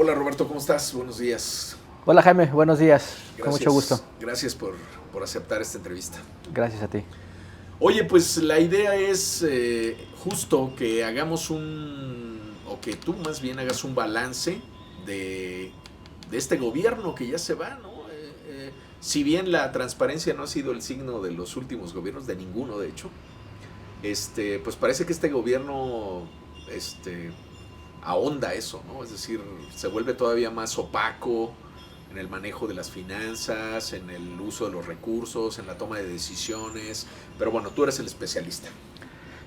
Hola Roberto, ¿cómo estás? Buenos días. Hola Jaime, buenos días, con mucho gusto. Gracias por aceptar esta entrevista. Gracias a ti. Oye, pues la idea es justo que o que tú más bien hagas un balance de, de este gobierno que ya se va, ¿no? Si bien la transparencia no ha sido el signo de los últimos gobiernos, de ninguno de hecho, pues parece que este gobierno ahonda eso, ¿no? Es decir, se vuelve todavía más opaco en el manejo de las finanzas, en el uso de los recursos, en la toma de decisiones. Pero bueno, tú eres el especialista.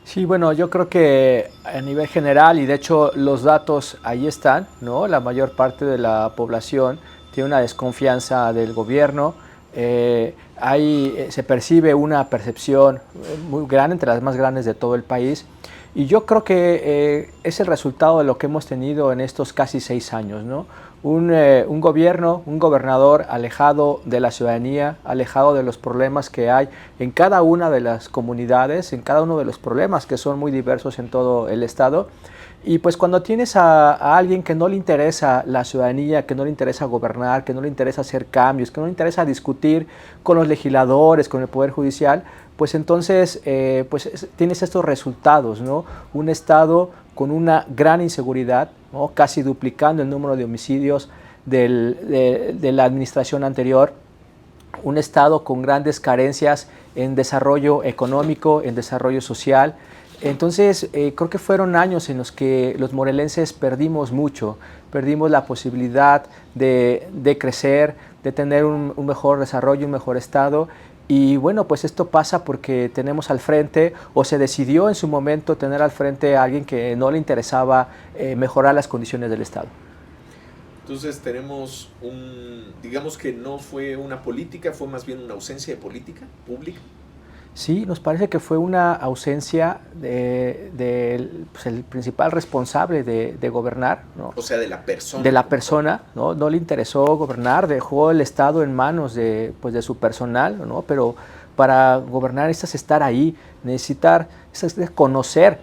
Sí, bueno, yo creo que a nivel general, y de hecho los datos ahí están, ¿no? La mayor parte de la población tiene una desconfianza del gobierno. Se percibe una percepción muy grande, entre las más grandes de todo el país. Y yo creo que es el resultado de lo que hemos tenido en estos casi 6 años, ¿no? Un gobierno, un gobernador alejado de la ciudadanía, alejado de los problemas que hay en cada una de las comunidades, en cada uno de los problemas que son muy diversos en todo el estado. Y pues cuando tienes a alguien que no le interesa la ciudadanía, que no le interesa gobernar, que no le interesa hacer cambios, que no le interesa discutir con los legisladores, con el Poder Judicial, pues entonces tienes estos resultados, ¿no? Un estado con una gran inseguridad, ¿no? Casi duplicando el número de homicidios de la administración anterior, un estado con grandes carencias en desarrollo económico, en desarrollo social. Entonces, creo que fueron años en los que los morelenses perdimos mucho, perdimos la posibilidad de crecer, de tener un mejor desarrollo, un mejor estado. Y bueno, pues esto pasa porque tenemos al frente, o se decidió en su momento tener al frente a alguien que no le interesaba mejorar las condiciones del Estado. Entonces digamos que no fue una política, fue más bien una ausencia de política pública. Sí, nos parece que fue una ausencia pues el principal responsable de gobernar, ¿no? O sea, de la persona. De la persona, ¿no? No le interesó gobernar, dejó el Estado en manos pues de su personal, ¿no? Pero para gobernar necesitas estar ahí, necesitas conocer.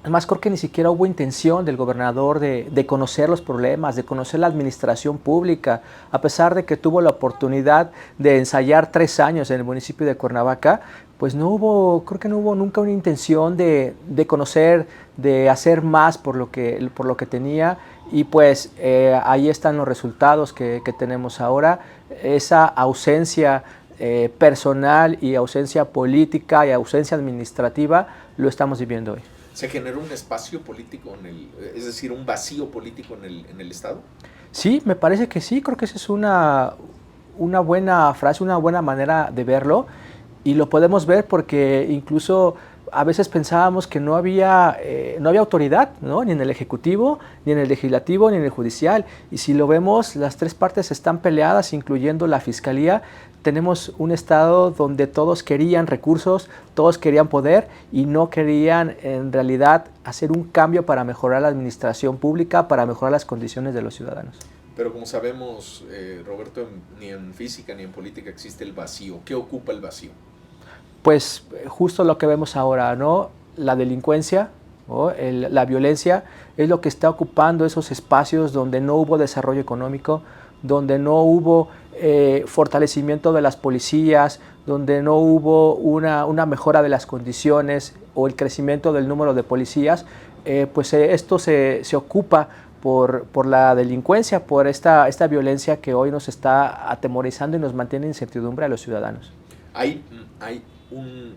Además, creo que ni siquiera hubo intención del gobernador de conocer los problemas, de conocer la administración pública, a pesar de que tuvo la oportunidad de ensayar 3 años en el municipio de Cuernavaca, pues creo que no hubo nunca una intención de conocer, de hacer más por lo que tenía. Y pues ahí están los resultados que tenemos ahora. Esa ausencia personal y ausencia política y ausencia administrativa lo estamos viviendo hoy. ¿Se generó un espacio político es decir, un vacío político en el Estado? Sí, me parece que sí, creo que esa es una buena frase, una buena manera de verlo, y lo podemos ver porque incluso a veces pensábamos que no había autoridad, ¿no? Ni en el Ejecutivo, ni en el Legislativo, ni en el Judicial. Y si lo vemos, las tres partes están peleadas, incluyendo la Fiscalía. Tenemos un estado donde todos querían recursos, todos querían poder y no querían en realidad hacer un cambio para mejorar la administración pública, para mejorar las condiciones de los ciudadanos. Pero como sabemos, Roberto, ni en física ni en política existe el vacío. ¿Qué ocupa el vacío? Pues justo lo que vemos ahora, ¿no? La delincuencia, ¿no? La violencia es lo que está ocupando esos espacios donde no hubo desarrollo económico, donde no hubo fortalecimiento de las policías, donde no hubo una mejora de las condiciones o el crecimiento del número de policías. Esto se ocupa por la delincuencia, por esta violencia que hoy nos está atemorizando y nos mantiene en incertidumbre a los ciudadanos. Hay un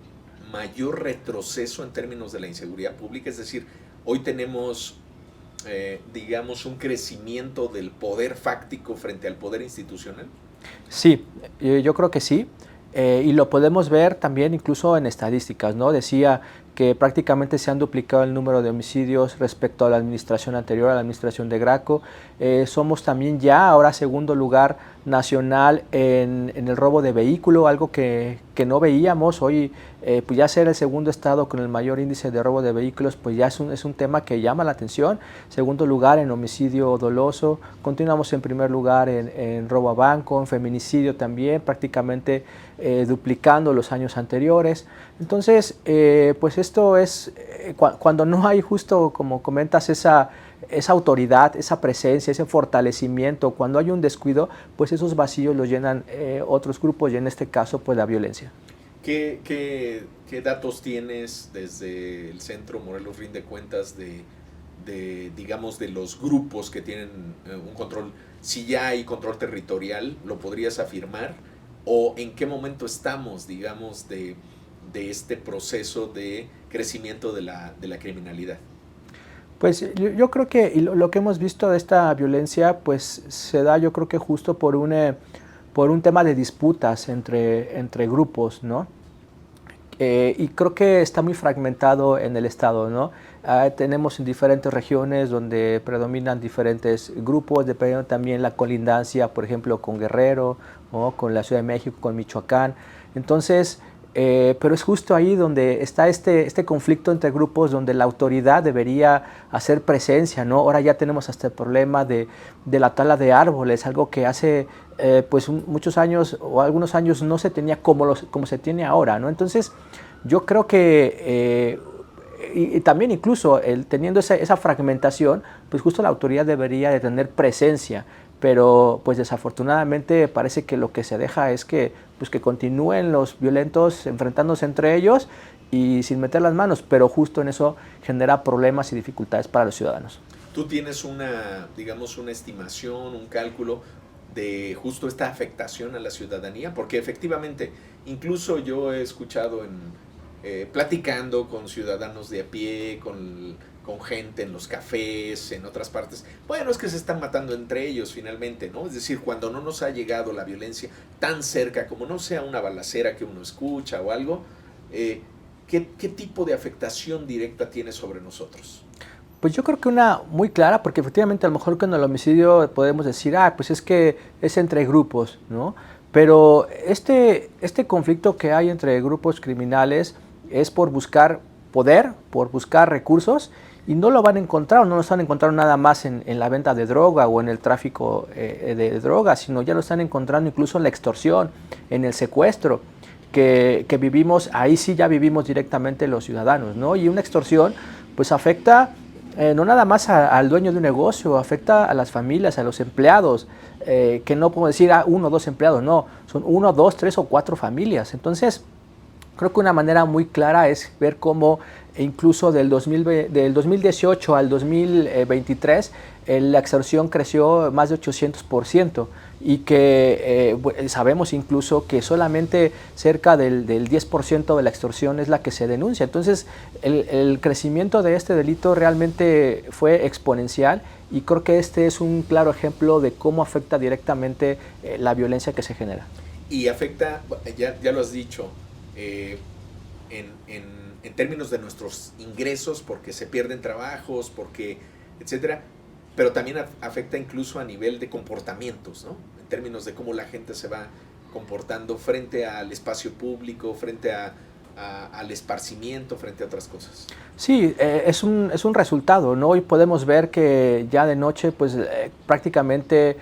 mayor retroceso en términos de la inseguridad pública, es decir, hoy tenemos, digamos, un crecimiento del poder fáctico frente al poder institucional. Sí, yo creo que sí, y lo podemos ver también incluso en estadísticas, ¿no? Decía que prácticamente se han duplicado el número de homicidios respecto a la administración anterior, a la administración de Graco. Somos también ya ahora segundo lugar nacional en el robo de vehículo, algo que no veíamos. Hoy pues ya ser el segundo estado con el mayor índice de robo de vehículos, pues ya es un tema que llama la atención. Segundo lugar en homicidio doloso, continuamos en primer lugar en robo a banco, en feminicidio también, prácticamente duplicando los años anteriores. Entonces, pues esto es cuando no hay, justo como comentas, esa autoridad, esa presencia, ese fortalecimiento. Cuando hay un descuido, pues esos vacíos los llenan otros grupos y en este caso pues la violencia. ¿Qué datos tienes desde el Centro Morelos Rinde Cuentas digamos, de los grupos que tienen un control? Si ya hay control territorial, ¿lo podrías afirmar? ¿O en qué momento estamos, digamos, de este proceso de crecimiento de la criminalidad? Pues yo creo que lo que hemos visto de esta violencia pues se da yo creo que justo por un tema de disputas entre grupos, ¿no? Y creo que está muy fragmentado en el estado, ¿no? Tenemos en diferentes regiones donde predominan diferentes grupos, dependiendo también la colindancia, por ejemplo, con Guerrero, ¿no? Con la Ciudad de México, con Michoacán. Entonces, pero es justo ahí donde está este conflicto entre grupos, donde la autoridad debería hacer presencia, ¿no? Ahora ya tenemos hasta el problema de la tala de árboles, algo que hace pues muchos años o algunos años no se tenía como se tiene ahora, ¿no? Entonces, yo creo que y también incluso teniendo esa fragmentación, pues justo la autoridad debería de tener presencia, pero pues desafortunadamente parece que lo que se deja es que continúen los violentos enfrentándose entre ellos y sin meter las manos, pero justo en eso genera problemas y dificultades para los ciudadanos. ¿Tú tienes digamos, una estimación, un cálculo de justo esta afectación a la ciudadanía? Porque efectivamente, incluso yo he escuchado platicando con ciudadanos de a pie, con gente en los cafés, en otras partes, bueno, es que se están matando entre ellos finalmente, ¿no? Es decir, cuando no nos ha llegado la violencia tan cerca, como no sea una balacera que uno escucha o algo, ¿qué tipo de afectación directa tiene sobre nosotros? Pues yo creo que una muy clara, porque efectivamente a lo mejor con el homicidio podemos decir, pues es que es entre grupos, ¿no? Pero este conflicto que hay entre grupos criminales es por buscar poder, por buscar recursos, y no lo van a encontrar, no lo están encontrando nada más en la venta de droga o en el tráfico de drogas, sino ya lo están encontrando incluso en la extorsión, en el secuestro, que vivimos, ahí sí ya vivimos directamente los ciudadanos, ¿no? Y una extorsión pues afecta no nada más al dueño de un negocio, afecta a las familias, a los empleados, que no podemos decir uno o dos empleados, no, son 1, 2, 3 o 4 familias. Entonces, creo que una manera muy clara es ver cómo incluso del 2018 al 2023 la extorsión creció más de 800% y que sabemos incluso que solamente cerca del 10% de la extorsión es la que se denuncia. Entonces el crecimiento de este delito realmente fue exponencial y creo que este es un claro ejemplo de cómo afecta directamente la violencia que se genera. Y afecta, ya lo has dicho, en términos de nuestros ingresos, porque se pierden trabajos, etcétera, pero también afecta incluso a nivel de comportamientos, ¿no? En términos de cómo la gente se va comportando frente al espacio público, frente al esparcimiento, frente a otras cosas. Sí, es un resultado, ¿no? Hoy podemos ver que ya de noche, pues prácticamente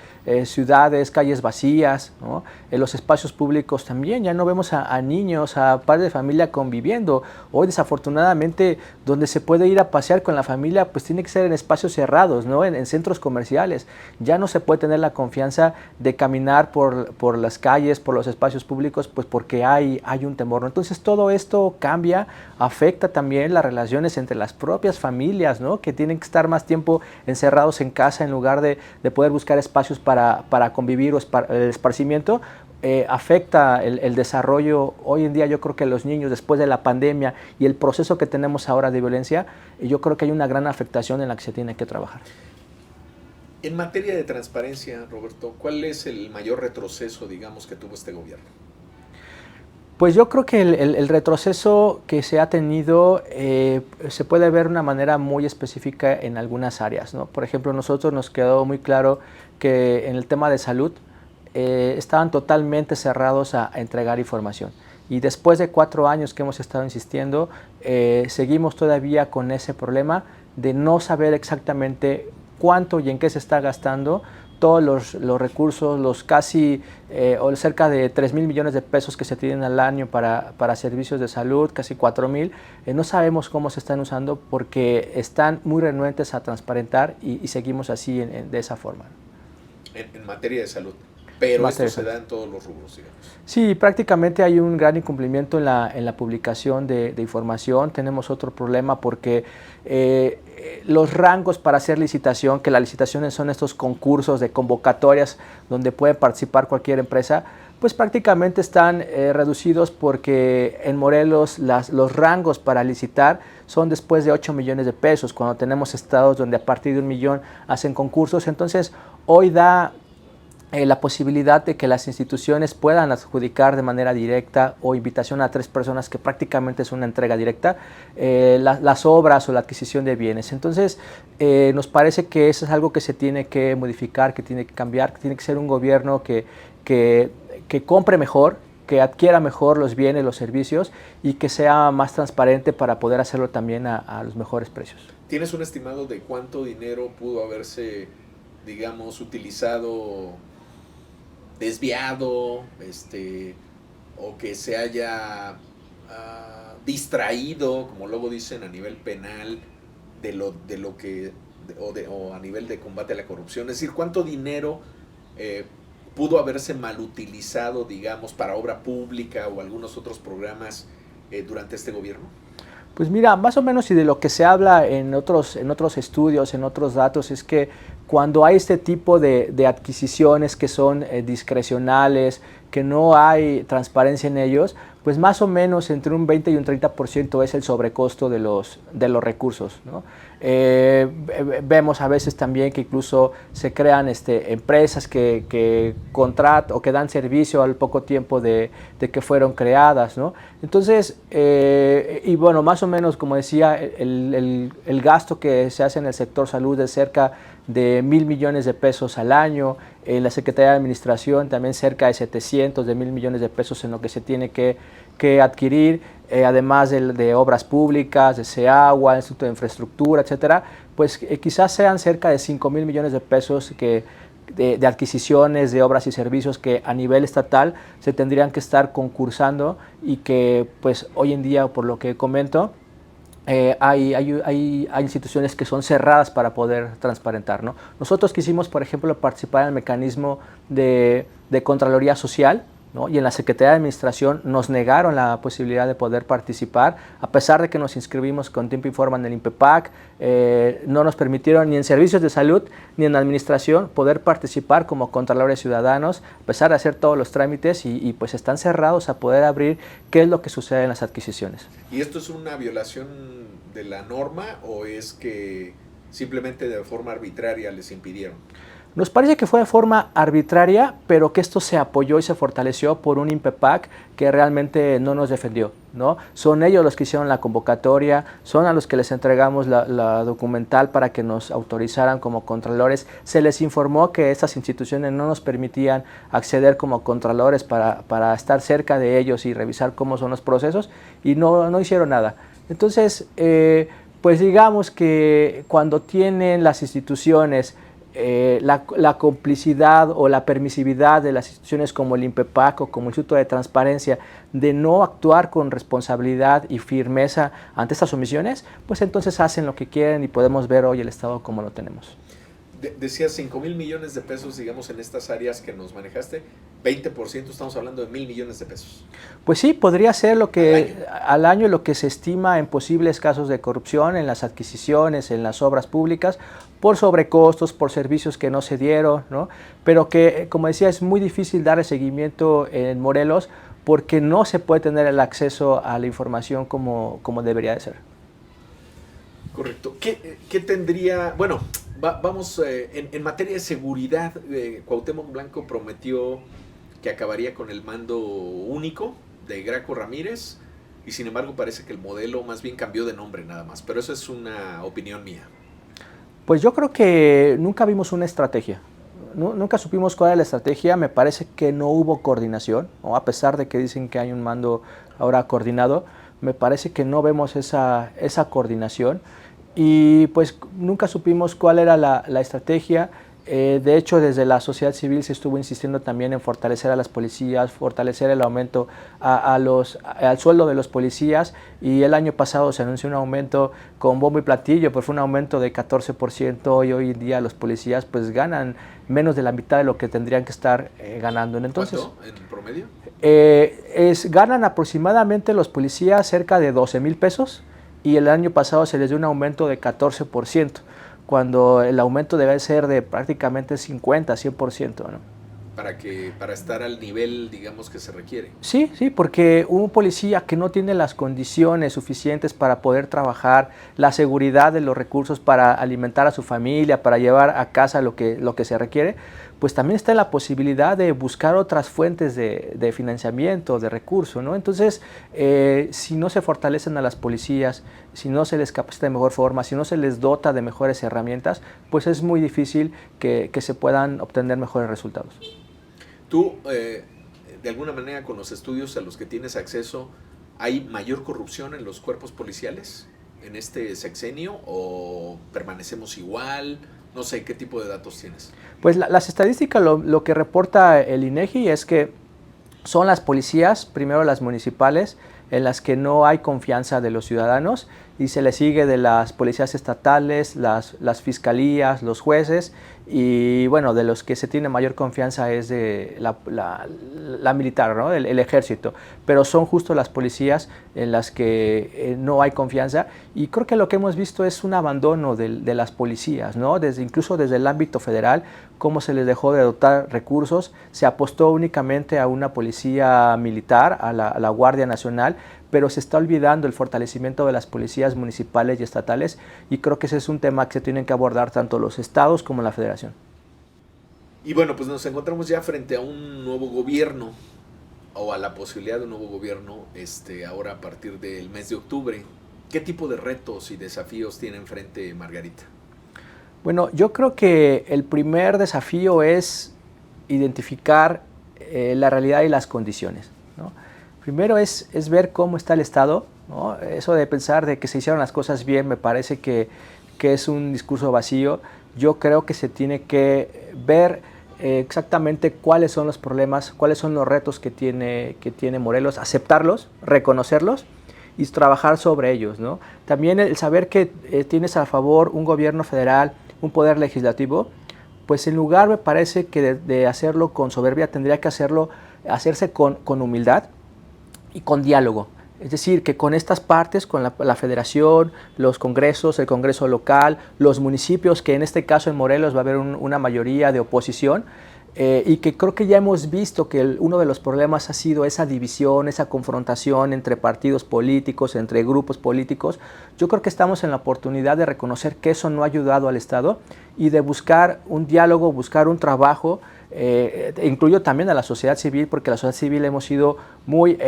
ciudades, calles vacías, ¿no? En los espacios públicos también, ya no vemos a niños, a padres de familia conviviendo. Hoy desafortunadamente donde se puede ir a pasear con la familia, pues tiene que ser en espacios cerrados, ¿no? En centros comerciales. Ya no se puede tener la confianza de caminar por las calles, por los espacios públicos, pues porque hay un temor, ¿no? Entonces todo esto cambia, afecta también las relaciones entre las propias familias, ¿no? Que tienen que estar más tiempo encerrados en casa en lugar de poder buscar espacios para convivir o el esparcimiento. Afecta el desarrollo. Hoy en día yo creo que los niños, después de la pandemia y el proceso que tenemos ahora de violencia, yo creo que hay una gran afectación en la que se tiene que trabajar. En materia de transparencia, Roberto, ¿cuál es el mayor retroceso, digamos, que tuvo este gobierno? Pues yo creo que el retroceso que se ha tenido se puede ver de una manera muy específica en algunas áreas, ¿no? Por ejemplo, nosotros nos quedó muy claro que en el tema de salud estaban totalmente cerrados a entregar información. Y después de 4 años que hemos estado insistiendo, seguimos todavía con ese problema de no saber exactamente cuánto y en qué se está gastando todos los recursos, los casi o cerca de 3,000 millones de pesos que se tienen al año para servicios de salud, casi 4,000, no sabemos cómo se están usando porque están muy renuentes a transparentar y seguimos así de esa forma. En materia de salud. Pero esto se da en todos los rubros, digamos. Sí, prácticamente hay un gran incumplimiento en la publicación de información. Tenemos otro problema porque los rangos para hacer licitación, que las licitaciones son estos concursos de convocatorias donde puede participar cualquier empresa, pues prácticamente están reducidos porque en Morelos los rangos para licitar son después de 8 millones de pesos, cuando tenemos estados donde a partir de 1 millón hacen concursos. Entonces, hoy da la posibilidad de que las instituciones puedan adjudicar de manera directa o invitación a 3 personas, que prácticamente es una entrega directa, las obras o la adquisición de bienes. Entonces, nos parece que eso es algo que se tiene que modificar, que tiene que cambiar, que tiene que ser un gobierno que compre mejor, que adquiera mejor los bienes, los servicios y que sea más transparente para poder hacerlo también a los mejores precios. ¿Tienes un estimado de cuánto dinero pudo haberse, digamos, utilizado, desviado, o que se haya distraído, como luego dicen, a nivel penal de lo que o a nivel de combate a la corrupción? Es decir, ¿cuánto dinero pudo haberse mal utilizado, digamos, para obra pública o algunos otros programas durante este gobierno? Pues mira, más o menos, y de lo que se habla en otros estudios, en otros datos, es que cuando hay este tipo de adquisiciones que son discrecionales, que no hay transparencia en ellos, pues más o menos entre un 20 y un 30% es el sobrecosto de los recursos, ¿no? Vemos a veces también que incluso se crean empresas que contratan o que dan servicio al poco tiempo de que fueron creadas, ¿no? Entonces, y bueno, más o menos, como decía, el gasto que se hace en el sector salud es cerca de 1,000 millones de pesos al año. En la Secretaría de Administración también cerca de 700 de 1,000 millones de pesos en lo que se tiene que adquirir, además de obras públicas, de SEAGUA, Instituto de Infraestructura, etcétera, pues quizás sean cerca de 5,000 millones de pesos de adquisiciones de obras y servicios que a nivel estatal se tendrían que estar concursando y que pues hoy en día, por lo que comento, hay instituciones que son cerradas para poder transparentar, ¿no? Nosotros quisimos, por ejemplo, participar en el mecanismo de Contraloría Social, ¿no? Y en la Secretaría de Administración nos negaron la posibilidad de poder participar, a pesar de que nos inscribimos con tiempo y forma en el INPEPAC. No nos permitieron ni en servicios de salud ni en administración poder participar como contralores ciudadanos, a pesar de hacer todos los trámites, y pues están cerrados a poder abrir qué es lo que sucede en las adquisiciones. ¿Y esto es una violación de la norma o es que simplemente de forma arbitraria les impidieron? Nos parece que fue de forma arbitraria, pero que esto se apoyó y se fortaleció por un INPEPAC que realmente no nos defendió, ¿no? Son ellos los que hicieron la convocatoria, son a los que les entregamos la documental para que nos autorizaran como contralores. Se les informó que estas instituciones no nos permitían acceder como contralores para estar cerca de ellos y revisar cómo son los procesos, y no hicieron nada. Entonces, pues digamos que cuando tienen las instituciones la complicidad o la permisividad de las instituciones como el INPEPAC o como el Instituto de Transparencia de no actuar con responsabilidad y firmeza ante estas omisiones, pues entonces hacen lo que quieren y podemos ver hoy el Estado como lo tenemos. Decías 5,000 millones de pesos, digamos, en estas áreas que nos manejaste, 20%, estamos hablando de 1,000 millones de pesos. Pues sí, podría ser lo que al año lo que se estima en posibles casos de corrupción en las adquisiciones, en las obras públicas, por sobrecostos, por servicios que no se dieron, ¿no? Pero que, como decía, es muy difícil dar el seguimiento en Morelos porque no se puede tener el acceso a la información como debería de ser. Correcto. ¿Qué tendría? Bueno, vamos, en materia de seguridad, Cuauhtémoc Blanco prometió que acabaría con el mando único de Graco Ramírez, y sin embargo parece que el modelo más bien cambió de nombre nada más, pero eso es una opinión mía. Pues yo creo que nunca vimos una estrategia. Nunca supimos cuál era la estrategia. Me parece que no hubo coordinación, ¿no? A pesar de que dicen que hay un mando ahora coordinado, me parece que no vemos esa coordinación. Y pues nunca supimos cuál era la estrategia. De hecho, desde la sociedad civil se estuvo insistiendo también en fortalecer a las policías, fortalecer el aumento al sueldo de los policías, y el año pasado se anunció un aumento con bombo y platillo, pues fue un aumento de 14%, y hoy en día los policías pues ganan menos de la mitad de lo que tendrían que estar ganando. Entonces, ¿cuánto en promedio? Ganan aproximadamente los policías cerca de 12,000 pesos, y el año pasado se les dio un aumento de 14%. Cuando el aumento debe ser de prácticamente 50-100%, ¿no? Para estar al nivel, digamos, que se requiere. Sí, sí, porque un policía que no tiene las condiciones suficientes para poder trabajar, la seguridad de los recursos para alimentar a su familia, para llevar a casa lo que se requiere, pues también está la posibilidad de buscar otras fuentes de financiamiento, de recursos, ¿no? Entonces, si no se fortalecen a las policías, si no se les capacita de mejor forma, si no se les dota de mejores herramientas, pues es muy difícil que se puedan obtener mejores resultados. Tú, de alguna manera, con los estudios a los que tienes acceso, ¿hay mayor corrupción en los cuerpos policiales en este sexenio o permanecemos igual? No sé, ¿qué tipo de datos tienes? Pues las estadísticas, lo que reporta el INEGI es que son las policías, primero las municipales, en las que no hay confianza de los ciudadanos, y se le sigue de las policías estatales, las fiscalías, los jueces, y bueno, de los que se tiene mayor confianza es de la militar, ¿no? el ejército, pero son justo las policías en las que no hay confianza, y creo que lo que hemos visto es un abandono de las policías, ¿no? Incluso desde el ámbito federal, cómo se les dejó de dotar recursos, se apostó únicamente a una policía militar, a la Guardia Nacional, pero se está olvidando el fortalecimiento de las policías municipales y estatales, y creo que ese es un tema que se tienen que abordar tanto los estados como la federación. Y bueno, pues nos encontramos ya frente a un nuevo gobierno, o a la posibilidad de un nuevo gobierno, ahora a partir del mes de octubre. ¿Qué tipo de retos y desafíos tiene enfrente Margarita? Bueno, yo creo que el primer desafío es identificar la realidad y las condiciones, ¿no? Primero es ver cómo está el Estado, ¿no? Eso de pensar de que se hicieron las cosas bien me parece que es un discurso vacío. Yo creo que se tiene que ver exactamente cuáles son los problemas, cuáles son los retos que tiene Morelos, aceptarlos, reconocerlos y trabajar sobre ellos, ¿no? También el saber que tienes a favor un gobierno federal, un poder legislativo, pues en lugar, me parece, que de hacerlo con soberbia, tendría que hacerse con humildad y con diálogo. Es decir, que con estas partes, con la federación, los congresos, el congreso local, los municipios, que en este caso en Morelos va a haber una mayoría de oposición, y que creo que ya hemos visto que uno de los problemas ha sido esa división, esa confrontación entre partidos políticos, entre grupos políticos. Yo creo que estamos en la oportunidad de reconocer que eso no ha ayudado al Estado y de buscar un diálogo, buscar un trabajo. Incluyo también a la sociedad civil, porque la sociedad civil hemos sido muy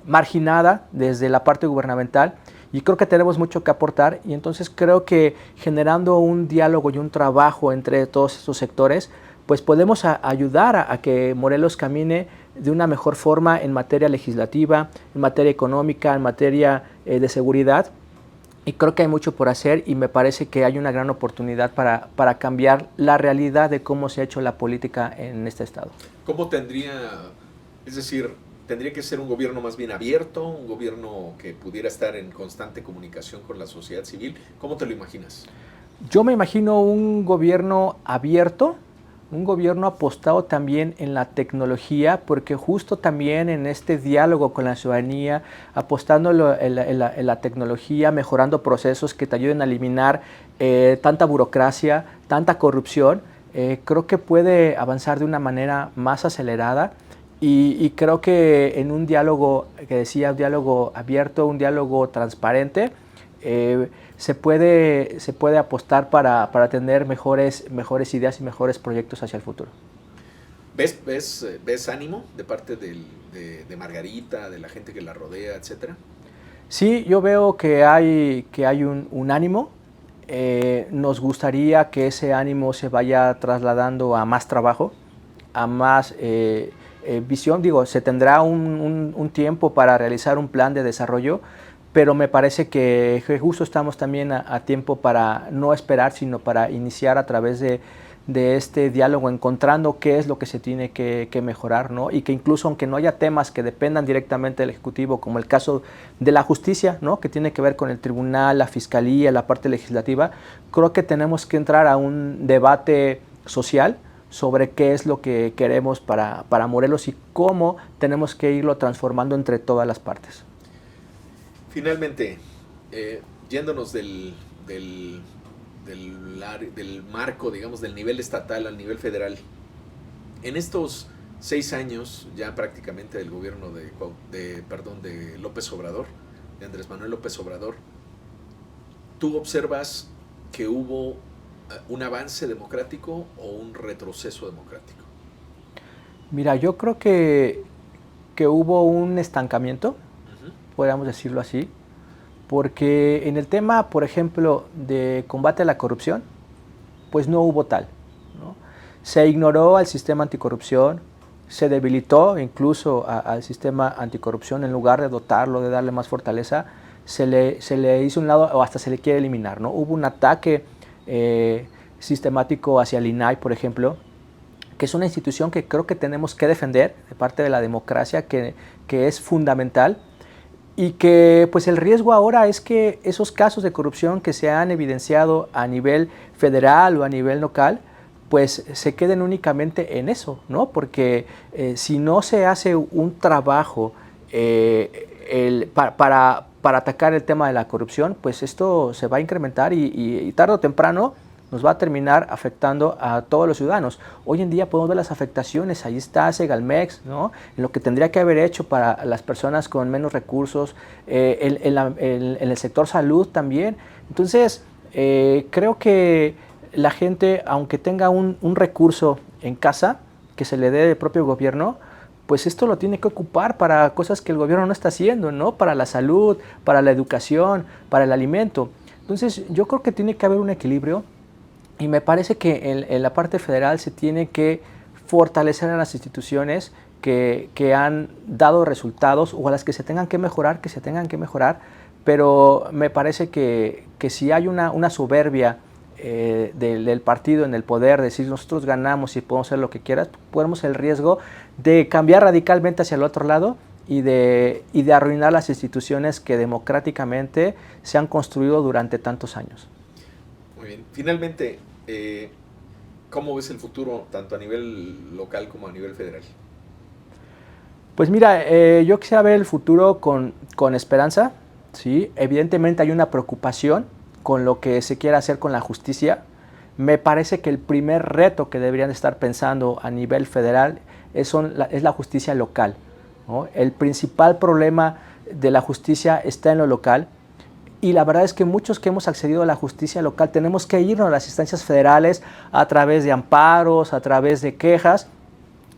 marginada desde la parte gubernamental, y creo que tenemos mucho que aportar, y entonces creo que generando un diálogo y un trabajo entre todos estos sectores, pues podemos ayudar a que Morelos camine de una mejor forma en materia legislativa, en materia económica, en materia de seguridad, y creo que hay mucho por hacer, y me parece que hay una gran oportunidad para cambiar la realidad de cómo se ha hecho la política en este estado. ¿Cómo es decir, tendría que ser un gobierno más bien abierto, un gobierno que pudiera estar en constante comunicación con la sociedad civil? ¿Cómo te lo imaginas? Yo me imagino un gobierno abierto, un gobierno apostado también en la tecnología, porque justo también en este diálogo con la ciudadanía, apostando en la tecnología, mejorando procesos que te ayuden a eliminar tanta burocracia, tanta corrupción, creo que puede avanzar de una manera más acelerada. Y creo que en un diálogo, que decía, un diálogo abierto, un diálogo transparente, se puede apostar para tener mejores ideas y mejores proyectos hacia el futuro. ¿Ves ánimo de parte de Margarita, de la gente que la rodea, etcétera? Sí, yo veo que hay un ánimo. Nos gustaría que ese ánimo se vaya trasladando a más trabajo, a más visión. Digo, se tendrá un tiempo para realizar un plan de desarrollo, pero me parece que justo estamos también a tiempo para no esperar, sino para iniciar a través de de este diálogo, encontrando qué es lo que se tiene que mejorar, ¿no? Y que incluso aunque no haya temas que dependan directamente del Ejecutivo, como el caso de la justicia, ¿no? Que tiene que ver con el tribunal, la fiscalía, la parte legislativa, creo que tenemos que entrar a un debate social sobre qué es lo que queremos para Morelos y cómo tenemos que irlo transformando entre todas las partes. Finalmente, yéndonos del marco, digamos, del nivel estatal al nivel federal, en estos 6 años ya prácticamente del gobierno de López Obrador, de Andrés Manuel López Obrador, ¿tú observas que hubo un avance democrático o un retroceso democrático? Mira, yo creo que hubo un estancamiento, podríamos decirlo así, porque en el tema, por ejemplo, de combate a la corrupción, pues no hubo tal, ¿no? Se ignoró al sistema anticorrupción, se debilitó incluso al sistema anticorrupción en lugar de dotarlo, de darle más fortaleza, se le hizo un lado o hasta se le quiere eliminar, ¿no? Hubo un ataque sistemático hacia el INAI, por ejemplo, que es una institución que creo que tenemos que defender de parte de la democracia, que es fundamental, y que pues el riesgo ahora es que esos casos de corrupción que se han evidenciado a nivel federal o a nivel local, pues se queden únicamente en eso, ¿no? Porque si no se hace un trabajo para atacar el tema de la corrupción, pues esto se va a incrementar y tarde o temprano nos va a terminar afectando a todos los ciudadanos. Hoy en día podemos ver las afectaciones, ahí está Segalmex, ¿no? En lo que tendría que haber hecho para las personas con menos recursos, en el sector salud también. Entonces, creo que la gente, aunque tenga un recurso en casa que se le dé del propio gobierno, pues esto lo tiene que ocupar para cosas que el gobierno no está haciendo, ¿no? Para la salud, para la educación, para el alimento. Entonces, yo creo que tiene que haber un equilibrio. Y me parece que en la parte federal se tiene que fortalecer a las instituciones que han dado resultados o a las que se tengan que mejorar, pero me parece que si hay una soberbia del partido en el poder, decir nosotros ganamos y podemos hacer lo que quieras, ponemos el riesgo de cambiar radicalmente hacia el otro lado y de arruinar las instituciones que democráticamente se han construido durante tantos años. Muy bien. Finalmente, ¿cómo ves el futuro tanto a nivel local como a nivel federal? Pues mira, yo quisiera ver el futuro con esperanza, ¿sí? Evidentemente hay una preocupación con lo que se quiere hacer con la justicia. Me parece que el primer reto que deberían estar pensando a nivel federal es la justicia local, ¿no? El principal problema de la justicia está en lo local. Y la verdad es que muchos que hemos accedido a la justicia local tenemos que irnos a las instancias federales a través de amparos, a través de quejas,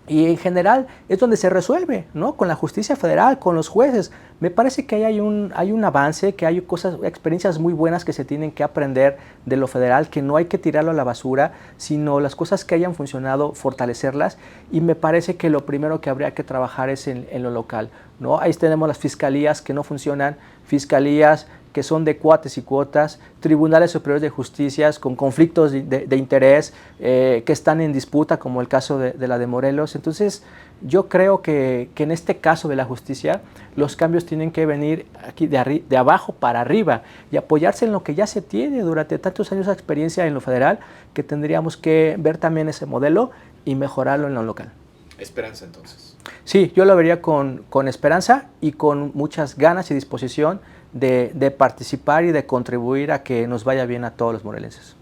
y en general es donde se resuelve, ¿no? Con la justicia federal, con los jueces. Me parece que hay un avance, que hay experiencias muy buenas que se tienen que aprender de lo federal, que no hay que tirarlo a la basura, sino las cosas que hayan funcionado, fortalecerlas. Y me parece que lo primero que habría que trabajar es en lo local, ¿no? Ahí tenemos las fiscalías que no funcionan, fiscalías que son de cuates y cuotas, tribunales superiores de justicia con conflictos de interés que están en disputa, como el caso de la de Morelos. Entonces, yo creo que en este caso de la justicia, los cambios tienen que venir aquí de abajo para arriba y apoyarse en lo que ya se tiene durante tantos años de experiencia en lo federal, que tendríamos que ver también ese modelo y mejorarlo en lo local. Esperanza, entonces. Sí, yo lo vería con esperanza y con muchas ganas y disposición de participar y de contribuir a que nos vaya bien a todos los morelenses.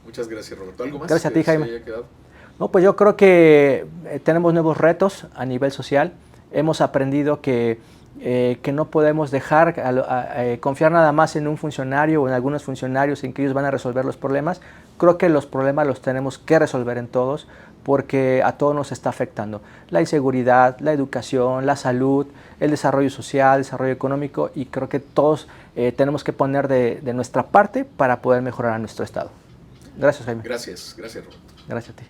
Muchas gracias, Roberto. ¿Algo más? Gracias a ti, Jaime. Haya quedado? No, pues yo creo que tenemos nuevos retos a nivel social. Hemos aprendido que no podemos dejar confiar nada más en un funcionario o en algunos funcionarios en que ellos van a resolver los problemas. Creo que los problemas los tenemos que resolver en todos, porque a todos nos está afectando. La inseguridad, la educación, la salud, el desarrollo social, el desarrollo económico, y creo que todos tenemos que poner de nuestra parte para poder mejorar a nuestro estado. Gracias, Jaime. Gracias, Roberto. Gracias a ti.